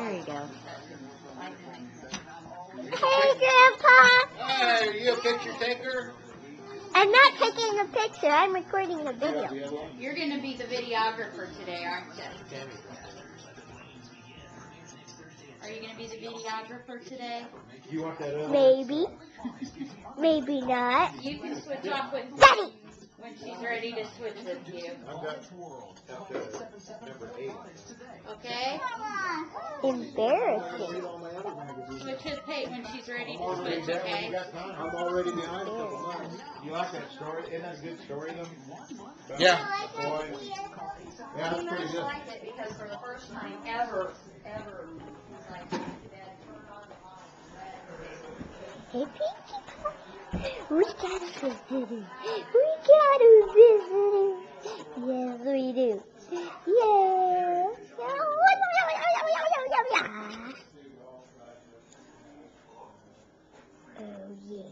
There you go. Hey, Grandpa! Hey, are you a picture taker? I'm not taking a picture. I'm recording a video. You're going to be the videographer today, aren't you? Are you going to be the videographer today? You want that other? Maybe. Maybe not. You can switch off with Daddy! when she's ready to switch with you. I've got number 8. Okay? Embarrassing. Switch with Pate when she's ready to I'm already switch, there when you okay? got time. I'm already behind a couple months. You like that story? Isn't that a good story, though? Yeah. Boy. Yeah, that's pretty good. liked it because for the first time ever, like, Dad turned on the Hey, Pinkie Pie. We got a visitor. We got a visitor. Yes, we do. Yeah. Oh, yeah.